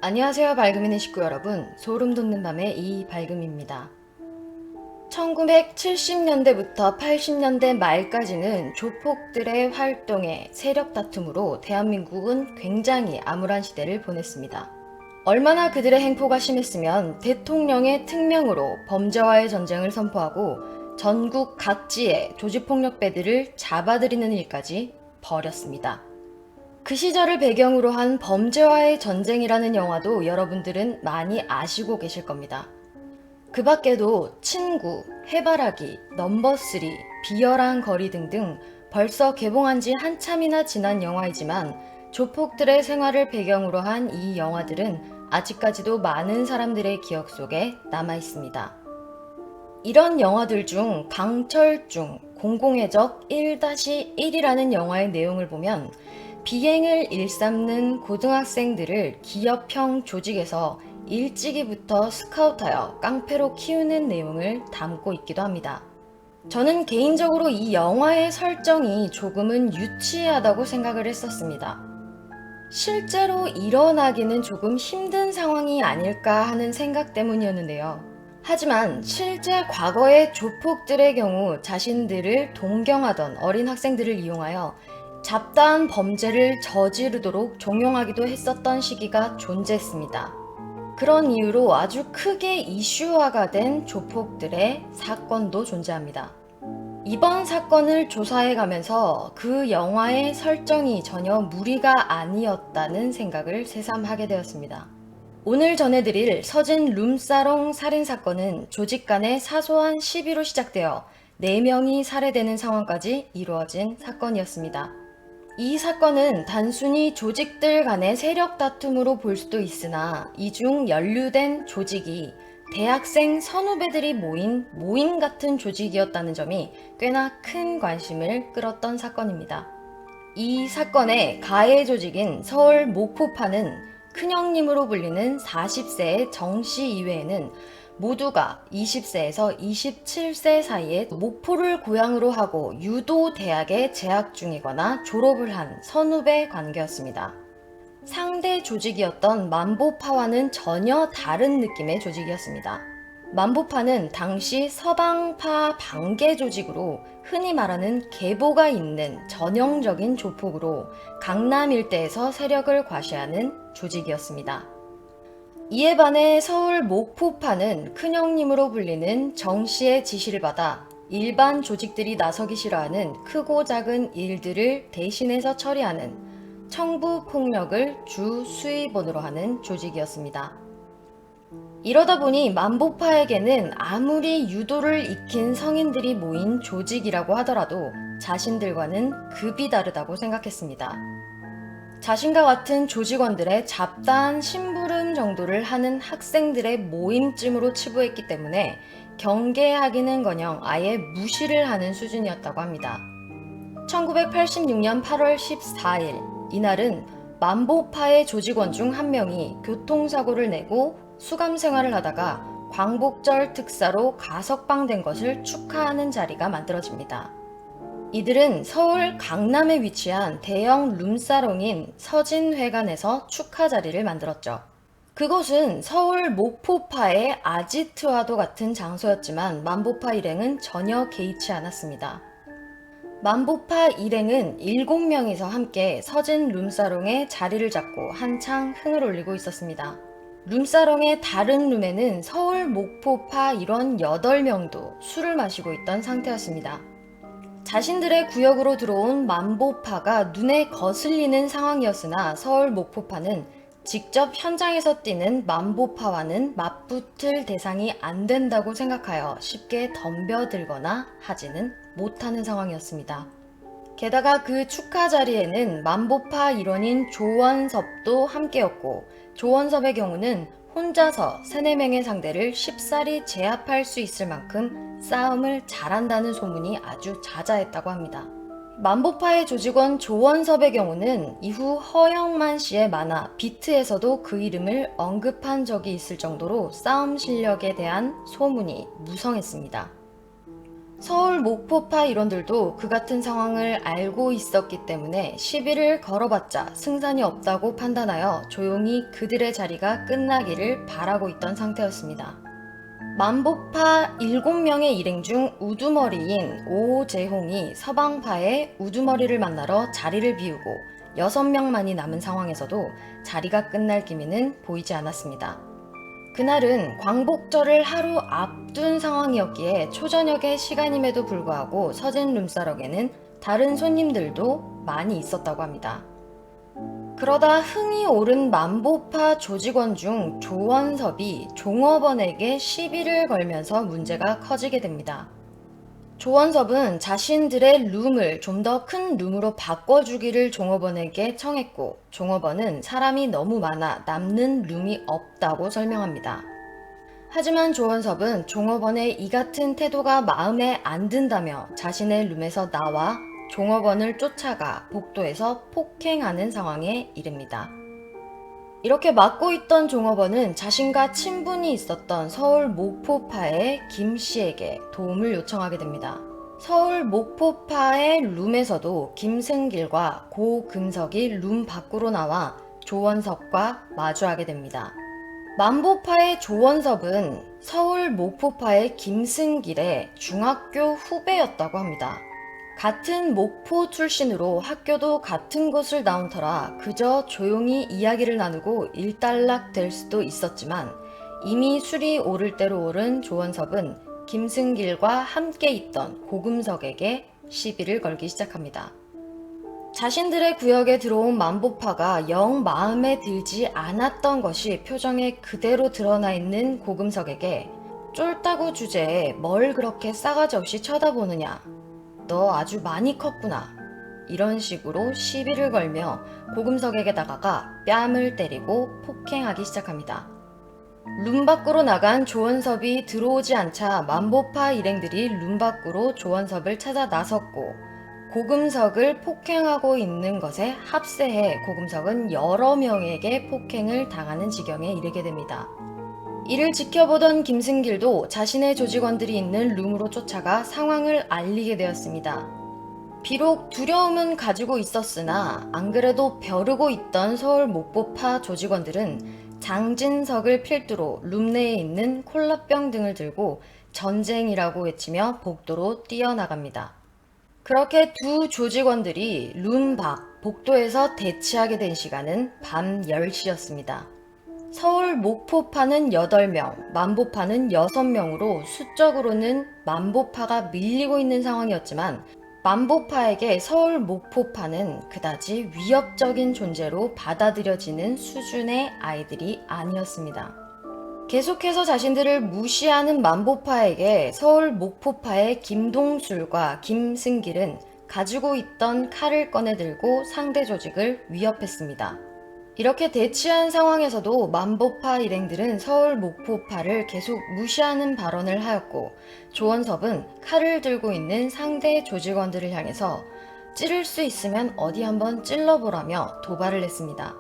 안녕하세요, 밝음이네 식구 여러분. 소름 돋는 밤의 이밝음입니다. 1970년대부터 80년대 말까지는 조폭들의 활동에 세력 다툼으로 대한민국은 굉장히 암울한 시대를 보냈습니다. 얼마나 그들의 행포가 심했으면 대통령의 특명으로 범죄와의 전쟁을 선포하고 전국 각지의 조직폭력배들을 잡아들이는 일까지 벌였습니다. 그 시절을 배경으로 한 범죄와의 전쟁이라는 영화도 여러분들은 많이 아시고 계실 겁니다. 그 밖에도 친구, 해바라기, 넘버3, 비열한 거리 등등 벌써 개봉한 지 한참이나 지난 영화이지만 조폭들의 생활을 배경으로 한 이 영화들은 아직까지도 많은 사람들의 기억 속에 남아 있습니다. 이런 영화들 중 강철중 공공의 적 1-1이라는 영화의 내용을 보면 비행을 일삼는 고등학생들을 기업형 조직에서 일찍이부터 스카우트하여 깡패로 키우는 내용을 담고 있기도 합니다. 저는 개인적으로 이 영화의 설정이 조금은 유치하다고 생각을 했었습니다. 실제로 일어나기는 조금 힘든 상황이 아닐까 하는 생각 때문이었는데요. 하지만 실제 과거의 조폭들의 경우 자신들을 동경하던 어린 학생들을 이용하여 잡다한 범죄를 저지르도록 종용하기도 했었던 시기가 존재했습니다. 그런 이유로 아주 크게 이슈화가 된 조폭들의 사건도 존재합니다. 이번 사건을 조사해 가면서 그 영화의 설정이 전혀 무리가 아니었다는 생각을 새삼 하게 되었습니다. 오늘 전해드릴 서진 룸사롱 살인사건은 조직 간의 사소한 시비로 시작되어 4명이 살해되는 상황까지 이루어진 사건이었습니다. 이 사건은 단순히 조직들 간의 세력 다툼으로 볼 수도 있으나 이 중 연루된 조직이 대학생 선후배들이 모인 모임 같은 조직이었다는 점이 꽤나 큰 관심을 끌었던 사건입니다. 이 사건의 가해 조직인 서울 목포파는 큰형님으로 불리는 40세의 정씨 이외에는 모두가 20세에서 27세 사이에 목포를 고향으로 하고 유도 대학에 재학 중이거나 졸업을 한 선후배 관계였습니다. 상대 조직이었던 만보파와는 전혀 다른 느낌의 조직이었습니다. 만보파는 당시 서방파 반개 조직으로 흔히 말하는 계보가 있는 전형적인 조폭으로 강남 일대에서 세력을 과시하는 조직이었습니다. 이에 반해 서울 목포파는 큰형님으로 불리는 정씨의 지시를 받아 일반 조직들이 나서기 싫어하는 크고 작은 일들을 대신해서 처리하는 청부 폭력을 주 수입원으로 하는 조직이었습니다. 이러다 보니 만보파에게는 아무리 유도를 익힌 성인들이 모인 조직이라고 하더라도 자신들과는 급이 다르다고 생각했습니다. 자신과 같은 조직원들의 잡다한 심부름 정도를 하는 학생들의 모임쯤으로 치부했기 때문에 경계하기는커녕 아예 무시를 하는 수준이었다고 합니다. 1986년 8월 14일 이날은 만보파의 조직원 중 한 명이 교통사고를 내고 수감 생활을 하다가 광복절 특사로 가석방된 것을 축하하는 자리가 만들어집니다. 이들은 서울 강남에 위치한 대형 룸사롱인 서진회관에서 축하 자리를 만들었죠. 그곳은 서울 목포파의 아지트와도 같은 장소였지만 만보파 일행은 전혀 개의치 않았습니다. 만보파 일행은 7명이서 함께 서진 룸사롱에 자리를 잡고 한창 흥을 올리고 있었습니다. 룸사롱의 다른 룸에는 서울 목포파 일원 8명도 술을 마시고 있던 상태였습니다. 자신들의 구역으로 들어온 만보파가 눈에 거슬리는 상황이었으나 서울 목포파는 직접 현장에서 뛰는 만보파와는 맞붙을 대상이 안 된다고 생각하여 쉽게 덤벼들거나 하지는 못하는 상황이었습니다. 게다가 그 축하 자리에는 만보파 일원인 조원섭도 함께였고 조원섭의 경우는 혼자서 3-4명의 상대를 쉽사리 제압할 수 있을 만큼 싸움을 잘한다는 소문이 아주 자자했다고 합니다. 만보파의 조직원 조원섭의 경우는 이후 허영만 씨의 만화 비트에서도 그 이름을 언급한 적이 있을 정도로 싸움 실력에 대한 소문이 무성했습니다. 서울 목포파 일원들도 그 같은 상황을 알고 있었기 때문에 시비를 걸어봤자 승산이 없다고 판단하여 조용히 그들의 자리가 끝나기를 바라고 있던 상태였습니다. 만보파 7명의 일행 중 우두머리인 오재홍이 서방파의 우두머리를 만나러 자리를 비우고 6명만이 남은 상황에서도 자리가 끝날 기미는 보이지 않았습니다. 그날은 광복절을 하루 앞둔 상황이었기에 초저녁의 시간임에도 불구하고 서진 룸사롱에는 다른 손님들도 많이 있었다고 합니다. 그러다 흥이 오른 만보파 조직원 중 조원섭이 종업원에게 시비를 걸면서 문제가 커지게 됩니다. 조원섭은 자신들의 룸을 좀 더 큰 룸으로 바꿔주기를 종업원에게 청했고, 종업원은 사람이 너무 많아 남는 룸이 없다고 설명합니다. 하지만 조원섭은 종업원의 이 같은 태도가 마음에 안 든다며 자신의 룸에서 나와 종업원을 쫓아가 복도에서 폭행하는 상황에 이릅니다. 이렇게 맡고 있던 종업원은 자신과 친분이 있었던 서울 목포파의 김 씨에게 도움을 요청하게 됩니다. 서울 목포파의 룸에서도 김승길과 고금석이 룸 밖으로 나와 조원섭과 마주하게 됩니다. 만보파의 조원섭은 서울 목포파의 김승길의 중학교 후배였다고 합니다. 같은 목포 출신으로 학교도 같은 곳을 나온 터라 그저 조용히 이야기를 나누고 일단락 될 수도 있었지만, 이미 술이 오를 대로 오른 조원섭은 김승길과 함께 있던 고금석에게 시비를 걸기 시작합니다. 자신들의 구역에 들어온 만보파가 영 마음에 들지 않았던 것이 표정에 그대로 드러나 있는 고금석에게 쫄따구 주제에 뭘 그렇게 싸가지 없이 쳐다보느냐, 너 아주 많이 컸구나, 이런 식으로 시비를 걸며 고금석에게 다가가 뺨을 때리고 폭행하기 시작합니다. 룸 밖으로 나간 조원섭이 들어오지 않자 만보파 일행들이 룸 밖으로 조원섭을 찾아 나섰고, 고금석을 폭행하고 있는 것에 합세해 고금석은 여러 명에게 폭행을 당하는 지경에 이르게 됩니다. 이를 지켜보던 김승길도 자신의 조직원들이 있는 룸으로 쫓아가 상황을 알리게 되었습니다. 비록 두려움은 가지고 있었으나 안 그래도 벼르고 있던 서울 목포파 조직원들은 장진석을 필두로 룸 내에 있는 콜라병 등을 들고 전쟁이라고 외치며 복도로 뛰어나갑니다. 그렇게 두 조직원들이 룸 밖 복도에서 대치하게 된 시간은 밤 10시였습니다. 서울 목포파는 8명, 만보파는 6명으로 수적으로는 만보파가 밀리고 있는 상황이었지만, 만보파에게 서울 목포파는 그다지 위협적인 존재로 받아들여지는 수준의 아이들이 아니었습니다. 계속해서 자신들을 무시하는 만보파에게 서울 목포파의 김동술과 김승길은 가지고 있던 칼을 꺼내 들고 상대 조직을 위협했습니다. 이렇게 대치한 상황에서도 만보파 일행들은 서울 목포파를 계속 무시하는 발언을 하였고, 조원섭은 칼을 들고 있는 상대 조직원들을 향해서 찌를 수 있으면 어디 한번 찔러보라며 도발을 했습니다.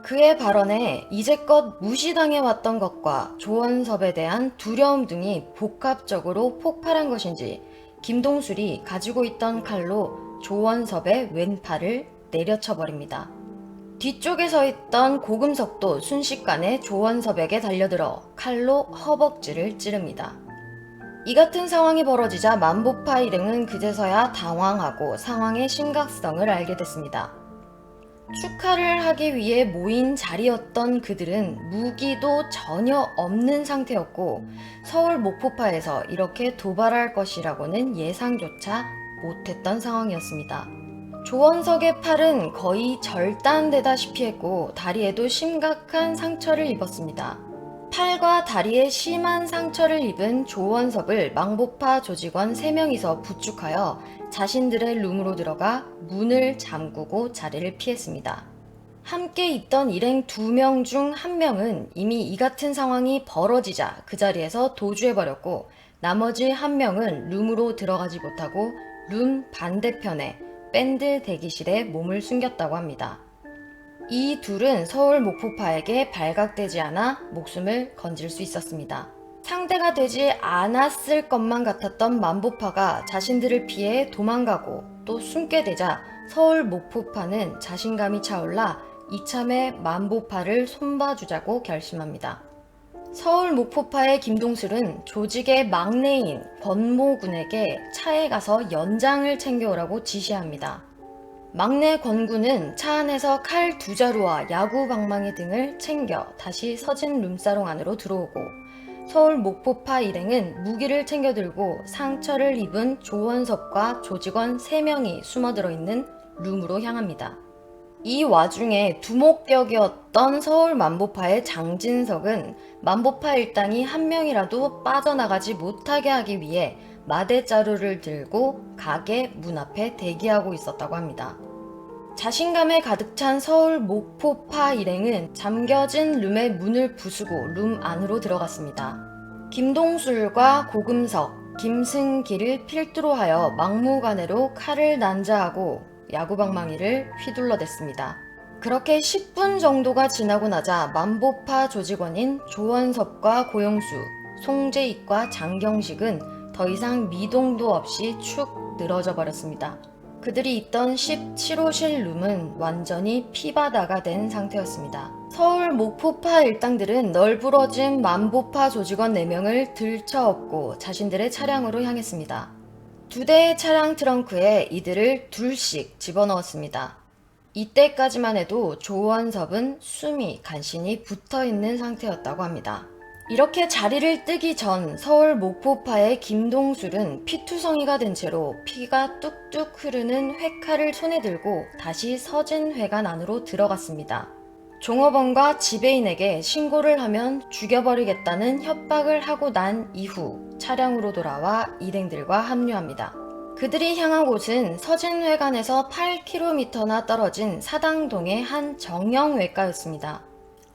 그의 발언에 이제껏 무시당해왔던 것과 조원섭에 대한 두려움 등이 복합적으로 폭발한 것인지 김동술이 가지고 있던 칼로 조원섭의 왼팔을 내려쳐버립니다. 뒤쪽에 서 있던 고금석도 순식간에 조원섭에게 달려들어 칼로 허벅지를 찌릅니다. 이 같은 상황이 벌어지자 만보파 일행은 그제서야 당황하고 상황의 심각성을 알게 됐습니다. 축하를 하기 위해 모인 자리였던 그들은 무기도 전혀 없는 상태였고, 서울 목포파에서 이렇게 도발할 것이라고는 예상조차 못했던 상황이었습니다. 조원석의 팔은 거의 절단되다시피 했고 다리에도 심각한 상처를 입었습니다. 팔과 다리에 심한 상처를 입은 조원섭을 망보파 조직원 3명이서 부축하여 자신들의 룸으로 들어가 문을 잠그고 자리를 피했습니다. 함께 있던 일행 2명 중 1명은 이미 이 같은 상황이 벌어지자 그 자리에서 도주해버렸고, 나머지 1명은 룸으로 들어가지 못하고 룸 반대편에 밴드 대기실에 몸을 숨겼다고 합니다. 이 둘은 서울 목포파에게 발각되지 않아 목숨을 건질 수 있었습니다. 상대가 되지 않았을 것만 같았던 만보파가 자신들을 피해 도망가고 또 숨게 되자 서울 목포파는 자신감이 차올라 이참에 만보파를 손봐주자고 결심합니다. 서울 목포파의 김동술은 조직의 막내인 권모군에게 차에 가서 연장을 챙겨오라고 지시합니다. 막내 권군은 차 안에서 칼 2자루와 야구 방망이 등을 챙겨 다시 서진 룸사롱 안으로 들어오고 서울 목포파 일행은 무기를 챙겨 들고 상처를 입은 조원섭과 조직원 3명이 숨어들어 있는 룸으로 향합니다. 이 와중에 두목격이었던 서울 만보파의 장진석은 만보파 일당이 한 명이라도 빠져나가지 못하게 하기 위해 마대자루를 들고 가게 문 앞에 대기하고 있었다고 합니다. 자신감에 가득 찬 서울 목포파 일행은 잠겨진 룸의 문을 부수고 룸 안으로 들어갔습니다. 김동술과 고금석, 김승기를 필두로 하여 막무가내로 칼을 난자하고 야구방망이를 휘둘러댔습니다. 그렇게 10분 정도가 지나고 나자 만보파 조직원인 조원섭과 고용수, 송재익과 장경식은 더 이상 미동도 없이 축 늘어져 버렸습니다. 그들이 있던 17호실 룸은 완전히 피바다가 된 상태였습니다. 서울 목포파 일당들은 널브러진 만보파 조직원 4명을 들쳐업고 자신들의 차량으로 향했습니다. 2대의 차량 트렁크에 이들을 둘씩 집어넣었습니다. 이때까지만 해도 조원섭은 숨이 간신히 붙어있는 상태였다고 합니다. 이렇게 자리를 뜨기 전 서울 목포파의 김동술은 피투성이가 된 채로 피가 뚝뚝 흐르는 회칼을 손에 들고 다시 서진 회관 안으로 들어갔습니다. 종업원과 지배인에게 신고를 하면 죽여버리겠다는 협박을 하고 난 이후 차량으로 돌아와 일행들과 합류합니다. 그들이 향한 곳은 서진회관에서 8km나 떨어진 사당동의 한 정형외과였습니다.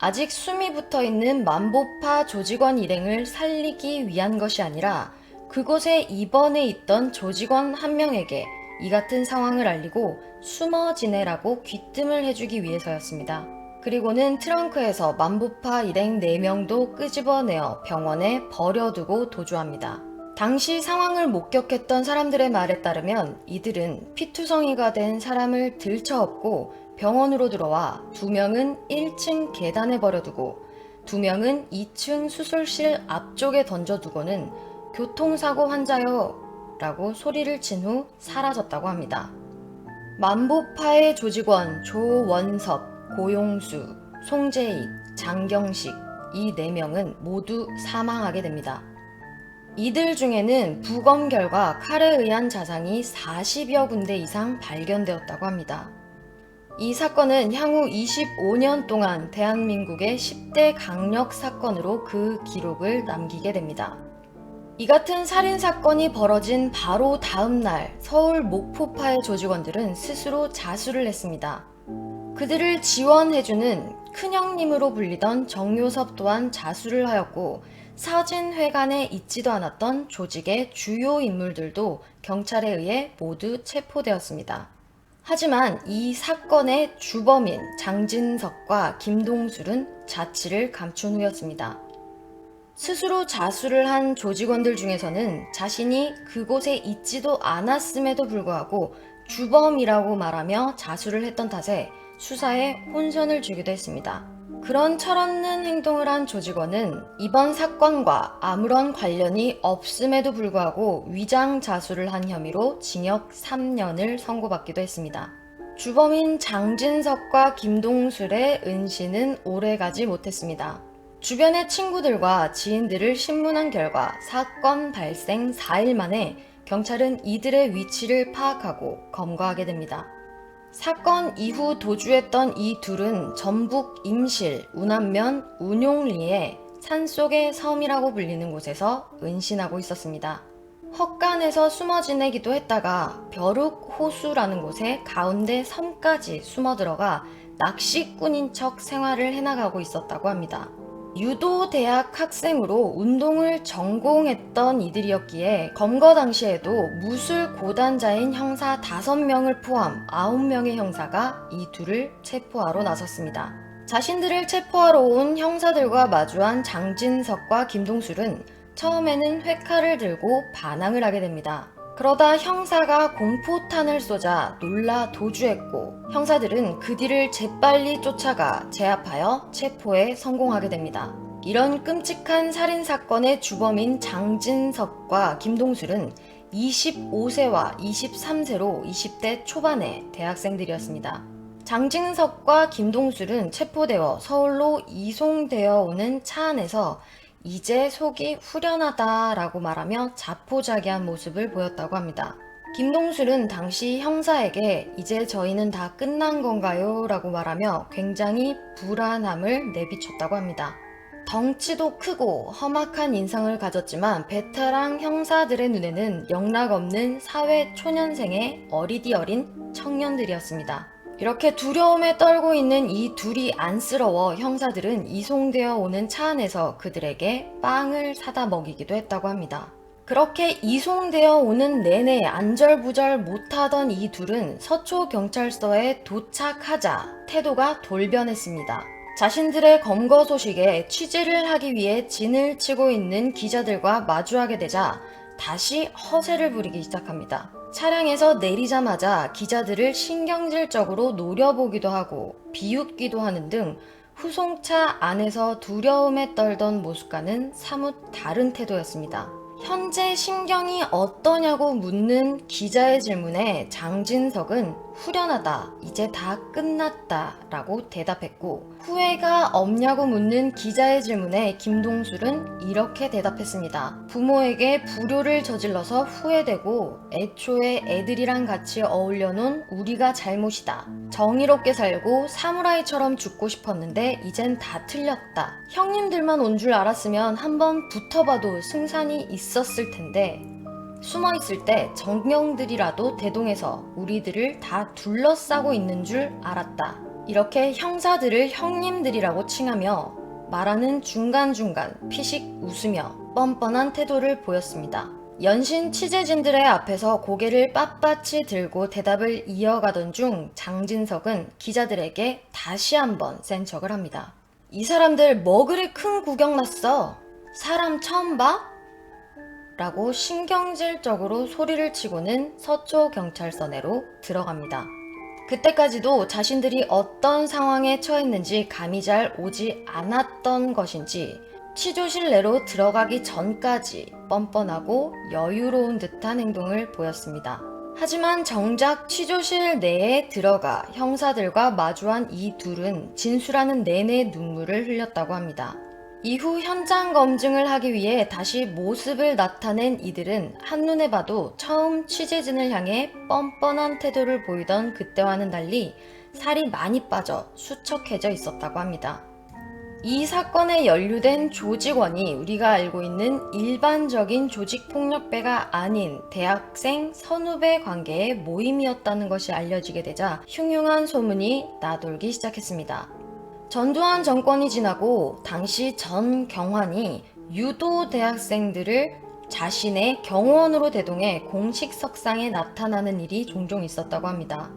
아직 숨이 붙어있는 만보파 조직원 일행을 살리기 위한 것이 아니라 그곳에 입원해 있던 조직원 한 명에게 이 같은 상황을 알리고 숨어 지내라고 귀뜸을 해주기 위해서였습니다. 그리고는 트렁크에서 만보파 일행 4명도 끄집어내어 병원에 버려두고 도주합니다. 당시 상황을 목격했던 사람들의 말에 따르면 이들은 피투성이가 된 사람을 들쳐업고 병원으로 들어와 2명은 1층 계단에 버려두고 2명은 2층 수술실 앞쪽에 던져두고는 교통사고 환자요 라고 소리를 친 후 사라졌다고 합니다. 만보파의 조직원 조원섭, 고용수, 송재익, 장경식 이 4명은 모두 사망하게 됩니다. 이들 중에는 부검 결과 칼에 의한 자상이 40여 군데 이상 발견되었다고 합니다. 이 사건은 향후 25년 동안 대한민국의 10대 강력 사건으로 그 기록을 남기게 됩니다. 이 같은 살인사건이 벌어진 바로 다음 날 서울 목포파의 조직원들은 스스로 자수를 했습니다. 그들을 지원해주는 큰형님으로 불리던 정요섭 또한 자수를 하였고 서진회관에 있지도 않았던 조직의 주요 인물들도 경찰에 의해 모두 체포되었습니다. 하지만 이 사건의 주범인 장진석과 김동술은 자취를 감춘 후였습니다. 스스로 자수를 한 조직원들 중에서는 자신이 그곳에 있지도 않았음에도 불구하고 주범이라고 말하며 자수를 했던 탓에 수사에 혼선을 주기도 했습니다. 그런 철없는 행동을 한 조직원은 이번 사건과 아무런 관련이 없음에도 불구하고 위장 자수를 한 혐의로 징역 3년을 선고받기도 했습니다. 주범인 장진석과 김동술의 은신은 오래가지 못했습니다. 주변의 친구들과 지인들을 신문한 결과 사건 발생 4일 만에 경찰은 이들의 위치를 파악하고 검거하게 됩니다. 사건 이후 도주했던 이 둘은 전북 임실, 운암면, 운용리의 산속의 섬이라고 불리는 곳에서 은신하고 있었습니다. 헛간에서 숨어 지내기도 했다가 벼룩 호수라는 곳에 가운데 섬까지 숨어 들어가 낚시꾼인 척 생활을 해나가고 있었다고 합니다. 유도 대학 학생으로 운동을 전공했던 이들이었기에 검거 당시에도 무술 고단자인 형사 5명을 포함 9명의 형사가 이 둘을 체포하러 나섰습니다. 자신들을 체포하러 온 형사들과 마주한 장진석과 김동술은 처음에는 회칼을 들고 반항을 하게 됩니다. 그러다 형사가 공포탄을 쏘자 놀라 도주했고 형사들은 그 뒤를 재빨리 쫓아가 제압하여 체포에 성공하게 됩니다. 이런 끔찍한 살인사건의 주범인 장진석과 김동술은 25세와 23세로 20대 초반의 대학생들이었습니다. 장진석과 김동술은 체포되어 서울로 이송되어 오는 차 안에서 이제 속이 후련하다라고 말하며 자포자기한 모습을 보였다고 합니다. 김동술은 당시 형사에게 이제 저희는 다 끝난 건가요? 라고 말하며 굉장히 불안함을 내비쳤다고 합니다. 덩치도 크고 험악한 인상을 가졌지만 베테랑 형사들의 눈에는 영락없는 사회 초년생의 어리디 어린 청년들이었습니다. 이렇게 두려움에 떨고 있는 이 둘이 안쓰러워 형사들은 이송되어 오는 차 안에서 그들에게 빵을 사다 먹이기도 했다고 합니다. 그렇게 이송되어 오는 내내 안절부절 못하던 이 둘은 서초경찰서에 도착하자 태도가 돌변했습니다. 자신들의 검거 소식에 취재를 하기 위해 진을 치고 있는 기자들과 마주하게 되자 다시 허세를 부리기 시작합니다. 차량에서 내리자마자 기자들을 신경질적으로 노려보기도 하고 비웃기도 하는 등 후송차 안에서 두려움에 떨던 모습과는 사뭇 다른 태도였습니다. 현재 심경이 어떠냐고 묻는 기자의 질문에 장진석은 후련하다, 이제 다 끝났다 라고 대답했고 후회가 없냐고 묻는 기자의 질문에 김동술은 이렇게 대답했습니다. 부모에게 불효를 저질러서 후회되고 애초에 애들이랑 같이 어울려 놓은 우리가 잘못이다. 정의롭게 살고 사무라이처럼 죽고 싶었는데 이젠 다 틀렸다. 형님들만 온 줄 알았으면 한번 붙어봐도 승산이 있었을 텐데 숨어있을 때 정령들이라도 대동해서 우리들을 다 둘러싸고 있는 줄 알았다. 이렇게 형사들을 형님들이라고 칭하며 말하는 중간중간 피식 웃으며 뻔뻔한 태도를 보였습니다. 연신 취재진들의 앞에서 고개를 빳빳이 들고 대답을 이어가던 중 장진석은 기자들에게 다시 한번 센 척을 합니다. 이 사람들 뭐 그리 큰 구경 났어? 사람 처음 봐? 라고 신경질적으로 소리를 치고는 서초경찰서 내로 들어갑니다. 그때까지도 자신들이 어떤 상황에 처했는지 감이 잘 오지 않았던 것인지 취조실 내로 들어가기 전까지 뻔뻔하고 여유로운 듯한 행동을 보였습니다. 하지만 정작 취조실 내에 들어가 형사들과 마주한 이 둘은 진술하는 내내 눈물을 흘렸다고 합니다. 이후 현장 검증을 하기 위해 다시 모습을 나타낸 이들은 한눈에 봐도 처음 취재진을 향해 뻔뻔한 태도를 보이던 그때와는 달리 살이 많이 빠져 수척해져 있었다고 합니다. 이 사건에 연루된 조직원이 우리가 알고 있는 일반적인 조직폭력배가 아닌 대학생 선후배 관계의 모임이었다는 것이 알려지게 되자 흉흉한 소문이 나돌기 시작했습니다. 전두환 정권이 지나고 당시 전 경환이 유도 대학생들을 자신의 경호원으로 대동해 공식 석상에 나타나는 일이 종종 있었다고 합니다.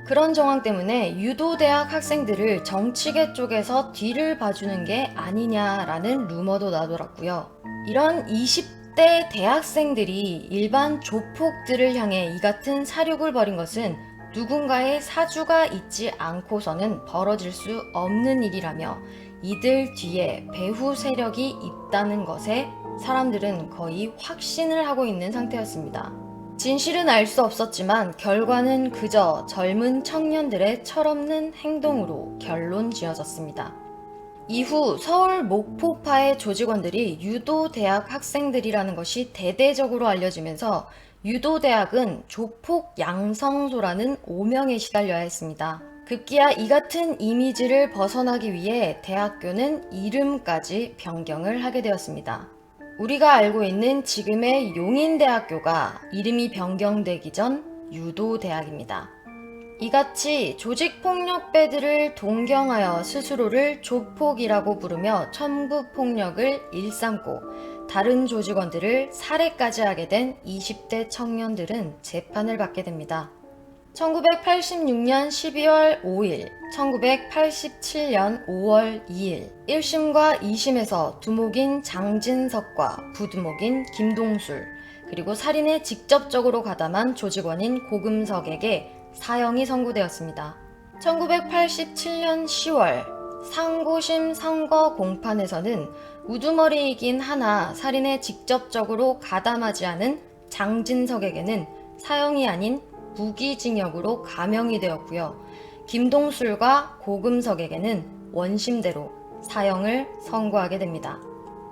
그런 정황 때문에 유도대학 학생들을 정치계 쪽에서 뒤를 봐주는 게 아니냐라는 루머도 나돌았고요. 이런 20대 대학생들이 일반 조폭들을 향해 이 같은 사륙을 벌인 것은 누군가의 사주가 있지 않고서는 벌어질 수 없는 일이라며 이들 뒤에 배후 세력이 있다는 것에 사람들은 거의 확신을 하고 있는 상태였습니다. 진실은 알 수 없었지만 결과는 그저 젊은 청년들의 철없는 행동으로 결론 지어졌습니다. 이후 서울 목포파의 조직원들이 유도대학 학생들이라는 것이 대대적으로 알려지면서 유도대학은 조폭 양성소라는 오명에 시달려야 했습니다. 급기야 이 같은 이미지를 벗어나기 위해 대학교는 이름까지 변경을 하게 되었습니다. 우리가 알고 있는 지금의 용인대학교가 이름이 변경되기 전 유도대학입니다. 이같이 조직폭력배들을 동경하여 스스로를 조폭이라고 부르며 천부폭력을 일삼고 다른 조직원들을 살해까지 하게 된 20대 청년들은 재판을 받게 됩니다. 1986년 12월 5일, 1987년 5월 2일 1심과 2심에서 두목인 장진석과 부두목인 김동술, 그리고 살인에 직접적으로 가담한 조직원인 고금석에게 사형이 선고되었습니다. 1987년 10월 상고심 선거 공판에서는 우두머리이긴 하나 살인에 직접적으로 가담하지 않은 장진석에게는 사형이 아닌 무기징역으로 감형이 되었고요. 김동술과 고금석에게는 원심대로 사형을 선고하게 됩니다.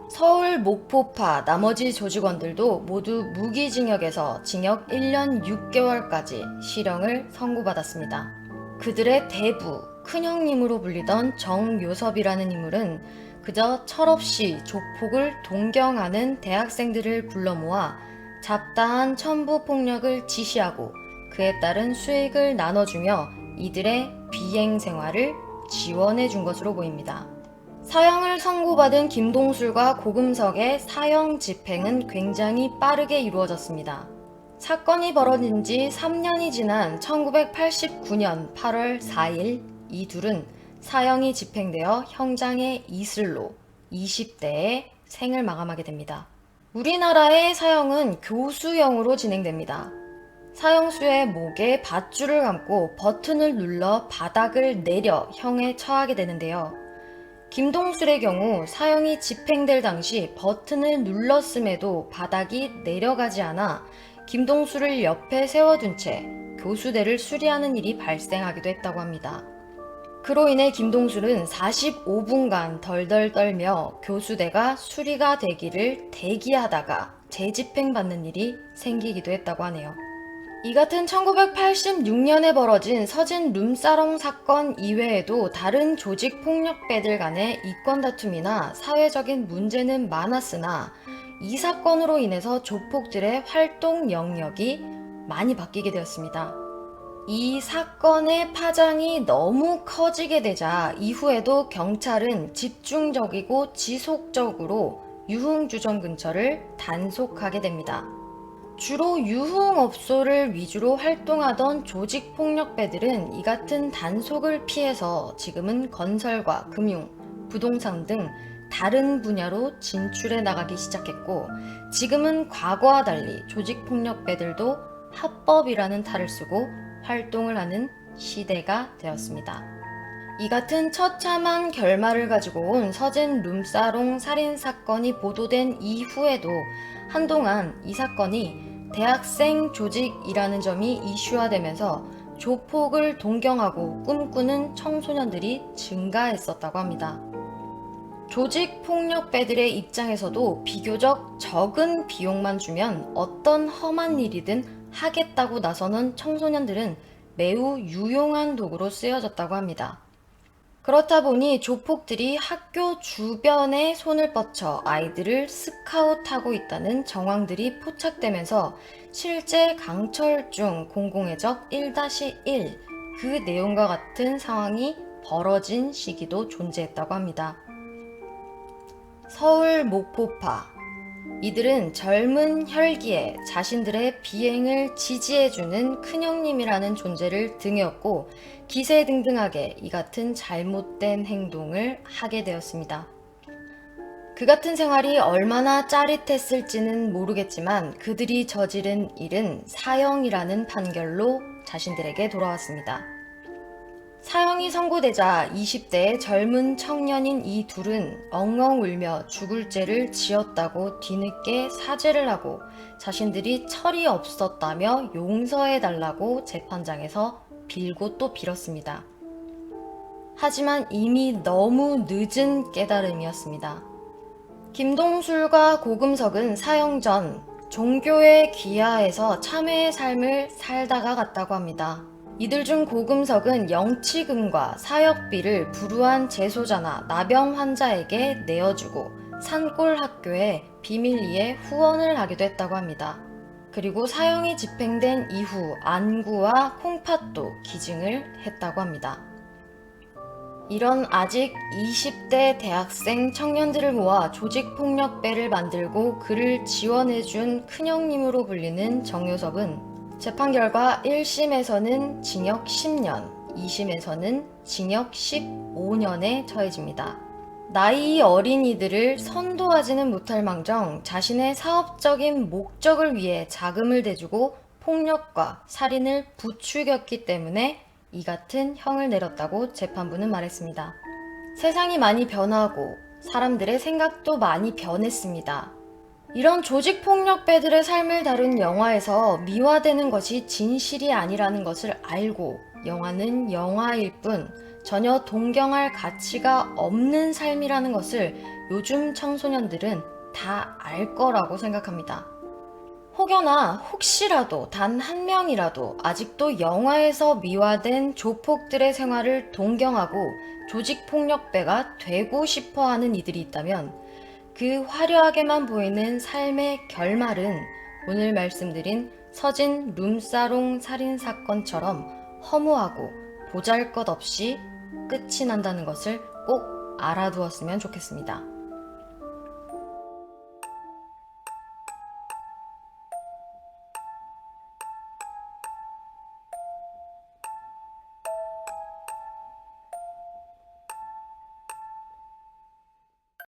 서울 목포파 나머지 조직원들도 모두 무기징역에서 징역 1년 6개월까지 실형을 선고받았습니다. 그들의 대부, 큰형님으로 불리던 정요섭이라는 인물은 그저 철없이 조폭을 동경하는 대학생들을 불러 모아 잡다한 첨부폭력을 지시하고 그에 따른 수익을 나눠주며 이들의 비행 생활을 지원해 준 것으로 보입니다. 사형을 선고받은 김동술과 고금석의 사형 집행은 굉장히 빠르게 이루어졌습니다. 사건이 벌어진 지 3년이 지난 1989년 8월 4일 이 둘은 사형이 집행되어 형장의 이슬로 20대에 생을 마감하게 됩니다. 우리나라의 사형은 교수형으로 진행됩니다. 사형수의 목에 밧줄을 감고 버튼을 눌러 바닥을 내려 형에 처하게 되는데요. 김동술의 경우 사형이 집행될 당시 버튼을 눌렀음에도 바닥이 내려가지 않아 김동술을 옆에 세워둔 채 교수대를 수리하는 일이 발생하기도 했다고 합니다. 그로 인해 김동술은 45분간 덜덜 떨며 교수대가 수리가 되기를 대기하다가 재집행받는 일이 생기기도 했다고 하네요. 이 같은 1986년에 벌어진 서진 룸사롱 사건 이외에도 다른 조직 폭력배들 간의 이권 다툼이나 사회적인 문제는 많았으나 이 사건으로 인해서 조폭들의 활동 영역이 많이 바뀌게 되었습니다. 이 사건의 파장이 너무 커지게 되자 이후에도 경찰은 집중적이고 지속적으로 유흥주점 근처를 단속하게 됩니다. 주로 유흥업소를 위주로 활동하던 조직폭력배들은 이 같은 단속을 피해서 지금은 건설과 금융, 부동산 등 다른 분야로 진출해 나가기 시작했고, 지금은 과거와 달리 조직폭력배들도 합법이라는 탈을 쓰고 활동을 하는 시대가 되었습니다. 이 같은 처참한 결말을 가지고 온 서진 룸사롱 살인사건이 보도된 이후에도 한동안 이 사건이 대학생 조직이라는 점이 이슈화되면서 조폭을 동경하고 꿈꾸는 청소년들이 증가했었다고 합니다. 조직폭력배들의 입장에서도 비교적 적은 비용만 주면 어떤 험한 일이든 하겠다고 나서는 청소년들은 매우 유용한 도구로 쓰여졌다고 합니다. 그렇다 보니 조폭들이 학교 주변에 손을 뻗쳐 아이들을 스카웃하고 있다는 정황들이 포착되면서 실제 강철중 공공의 적 1-1 그 내용과 같은 상황이 벌어진 시기도 존재했다고 합니다. 서울 목포파 이들은 젊은 혈기에 자신들의 비행을 지지해주는 큰형님이라는 존재를 등에 업고 기세등등하게 이 같은 잘못된 행동을 하게 되었습니다. 그 같은 생활이 얼마나 짜릿했을지는 모르겠지만 그들이 저지른 일은 사형이라는 판결로 자신들에게 돌아왔습니다. 사형이 선고되자 20대의 젊은 청년인 이 둘은 엉엉 울며 죽을 죄를 지었다고 뒤늦게 사죄를 하고 자신들이 철이 없었다며 용서해달라고 재판장에서 빌고 또 빌었습니다. 하지만 이미 너무 늦은 깨달음이었습니다. 김동술과 고금석은 사형 전 종교의 귀하에서 참회의 삶을 살다가 갔다고 합니다. 이들 중 고금석은 영치금과 사역비를 불우한 재소자나 나병 환자에게 내어주고 산골 학교에 비밀리에 후원을 하기도 했다고 합니다. 그리고 사형이 집행된 이후 안구와 콩팥도 기증을 했다고 합니다. 이런 아직 20대 대학생 청년들을 모아 조직폭력배를 만들고 그를 지원해준 큰형님으로 불리는 정요섭은 재판 결과 1심에서는 징역 10년, 2심에서는 징역 15년에 처해집니다. 나이 어린 이들을 선도하지는 못할 망정 자신의 사업적인 목적을 위해 자금을 대주고 폭력과 살인을 부추겼기 때문에 이 같은 형을 내렸다고 재판부는 말했습니다. 세상이 많이 변하고 사람들의 생각도 많이 변했습니다. 이런 조직폭력배들의 삶을 다룬 영화에서 미화되는 것이 진실이 아니라는 것을 알고 영화는 영화일 뿐 전혀 동경할 가치가 없는 삶이라는 것을 요즘 청소년들은 다 알 거라고 생각합니다. 혹여나 혹시라도 단 한 명이라도 아직도 영화에서 미화된 조폭들의 생활을 동경하고 조직폭력배가 되고 싶어 하는 이들이 있다면 그 화려하게만 보이는 삶의 결말은 오늘 말씀드린 서진 룸사롱 살인사건처럼 허무하고 보잘것없이 끝이 난다는 것을 꼭 알아두었으면 좋겠습니다.